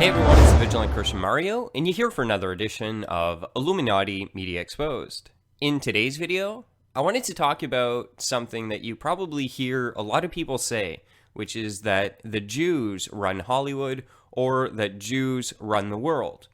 Hey everyone, it's the Vigilant Christian Mario, and you're here for another edition of Illuminati Media Exposed. In today's video, I wanted to talk about something that you probably hear a lot of people say, which is that the Jews run Hollywood or that Jews run the world.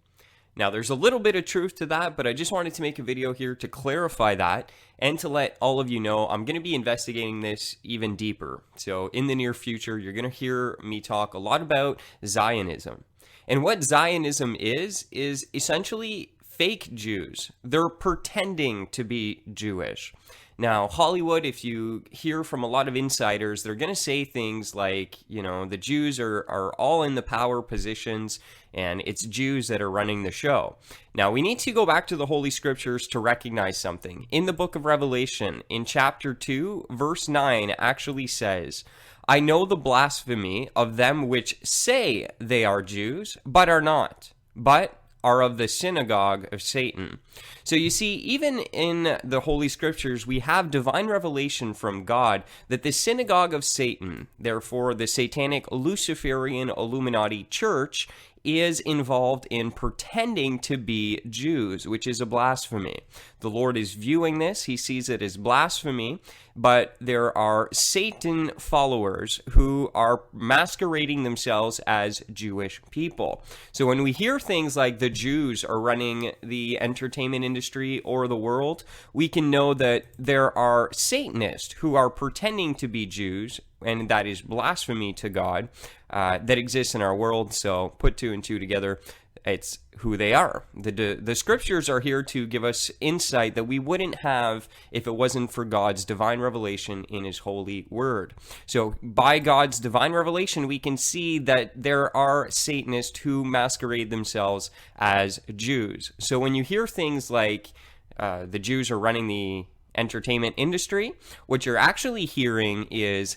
Now, there's a little bit of truth to that, but I just wanted to make a video here to clarify that and to let all of you know I'm going to be investigating this even deeper. So in the near future, you're going to hear me talk a lot about Zionism. And what Zionism is essentially fake Jews. They're pretending to be Jewish. Now, Hollywood, if you hear from a lot of insiders, they're going to say things like, you know, the Jews are all in the power positions and it's Jews that are running the show. Now, we need to go back to the Holy Scriptures to recognize something. In the book of Revelation, in chapter 2, verse 9 actually says, I know the blasphemy of them which say they are Jews, but are not, but are of the synagogue of Satan. So you see, even in the Holy Scriptures, we have divine revelation from God that the synagogue of Satan, therefore the satanic Luciferian Illuminati church, is involved in pretending to be Jews, which is a blasphemy. The Lord is viewing this. He sees it as blasphemy, but there are Satan followers who are masquerading themselves as Jewish people. So when we hear things like the Jews are running the entertainment industry or the world, we can know that there are Satanists who are pretending to be Jews, and that is blasphemy to God, that exists in our world. So put two and two together, it's who they are. The scriptures are here to give us insight that we wouldn't have if it wasn't for God's divine revelation in his holy word. So by God's divine revelation, we can see that there are Satanists who masquerade themselves as Jews. So when you hear things like the Jews are running the entertainment industry, what you're actually hearing is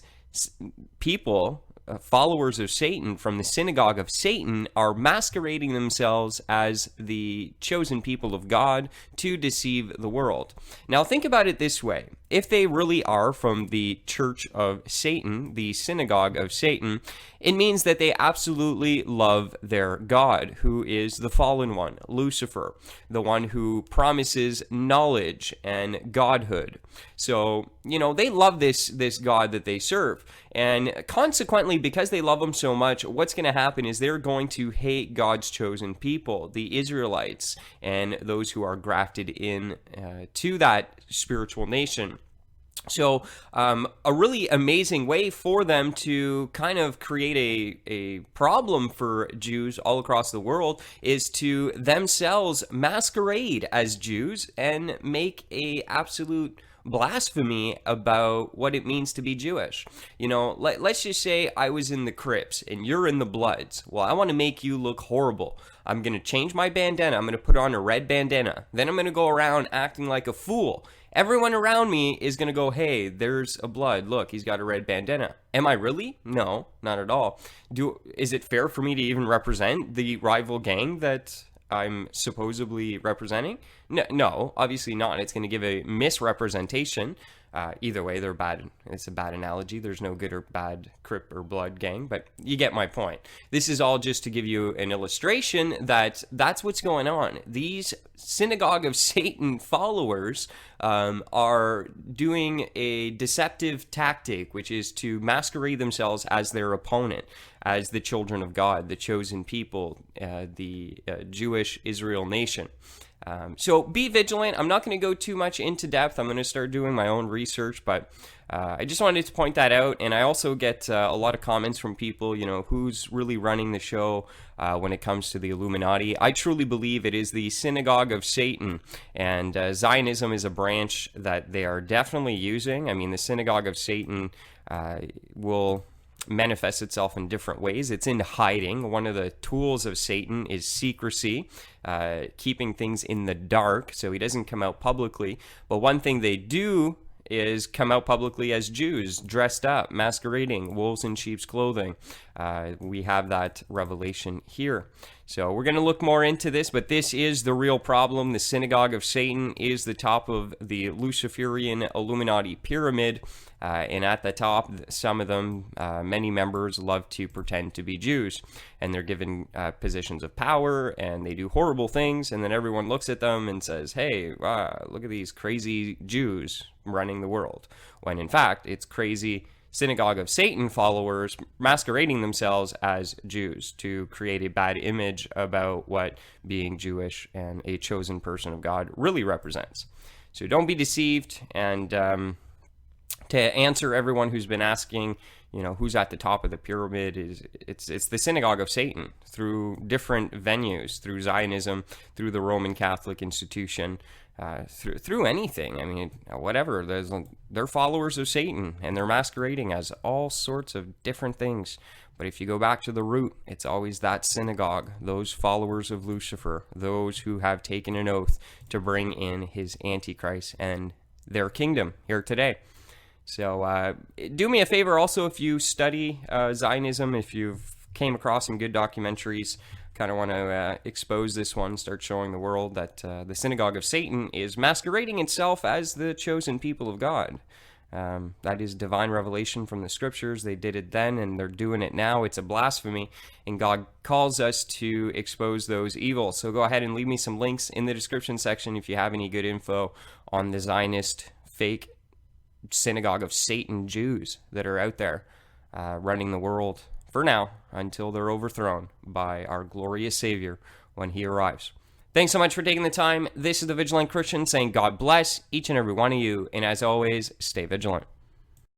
people, followers of Satan from the synagogue of Satan, are masquerading themselves as the chosen people of God to deceive the world. Now think about it this way. If they really are from the church of Satan, the synagogue of Satan, it means that they absolutely love their God, who is the fallen one, Lucifer, the one who promises knowledge and godhood. So, you know, they love this God that they serve. And consequently, because they love him so much, what's going to happen is they're going to hate God's chosen people, the Israelites, and those who are grafted in to that spiritual nation. So a really amazing way for them to kind of create a problem for Jews all across the world is to themselves masquerade as Jews and make a absolute blasphemy about what it means to be Jewish. You know, let's just say I was in the Crips and you're in the Bloods. Well, I want to make you look horrible. I'm going to change my bandana. I'm going to put on a red bandana. Then I'm going to go around acting like a fool. Everyone around me is going to go, hey, there's a Blood. Look, he's got a red bandana. Am I really? No, not at all. Is it fair for me to even represent the rival gang that I'm supposedly representing? No, obviously not. It's going to give a misrepresentation. Either way, they're bad. It's a bad analogy. There's no good or bad Crip or Blood gang, but you get my point. This is all just to give you an illustration that that's what's going on. These synagogue of Satan followers are doing a deceptive tactic, which is to masquerade themselves as their opponent, as the children of God, the chosen people, the Jewish Israel nation. So be vigilant. I'm not going to go too much into depth. I'm going to start doing my own research, but I just wanted to point that out. And I also get a lot of comments from people, you know, who's really running the show when it comes to the Illuminati. I truly believe it is the synagogue of Satan, and Zionism is a branch that they are definitely using. I mean, the synagogue of Satan will manifests itself in different ways. It's in hiding. One of the tools of Satan is secrecy, keeping things in the dark so he doesn't come out publicly. But one thing they do is come out publicly as Jews, dressed up, masquerading, wolves in sheep's clothing. We have that revelation here. So we're going to look more into this, but this is the real problem. The synagogue of Satan is the top of the Luciferian Illuminati pyramid. And at the top, some of them, many members, love to pretend to be Jews. And they're given positions of power, and they do horrible things. And then everyone looks at them and says, hey, look at these crazy Jews running the world. When in fact, it's crazy synagogue of Satan followers masquerading themselves as Jews to create a bad image about what being Jewish and a chosen person of God really represents. So don't be deceived. And to answer everyone who's been asking, who's at the top of the pyramid, it's the synagogue of Satan through different venues, through Zionism, through the Roman Catholic institution, through anything. I mean, whatever. They're followers of Satan, and they're masquerading as all sorts of different things. But if you go back to the root, it's always that synagogue, those followers of Lucifer, those who have taken an oath to bring in his Antichrist and their kingdom here today. So do me a favor also, if you study Zionism, if you've came across some good documentaries, kind of want to expose this one, start showing the world that the synagogue of Satan is masquerading itself as the chosen people of God. That is divine revelation from the scriptures. They did it then, and they're doing it now. It's a blasphemy, and God calls us to expose those evils. So go ahead and leave me some links in the description section if you have any good info on the Zionist fake synagogue of Satan Jews that are out there running the world for now until they're overthrown by our glorious Savior when he arrives. Thanks so much for taking the time. This is the Vigilant Christian saying God bless each and every one of you, and as always, stay vigilant.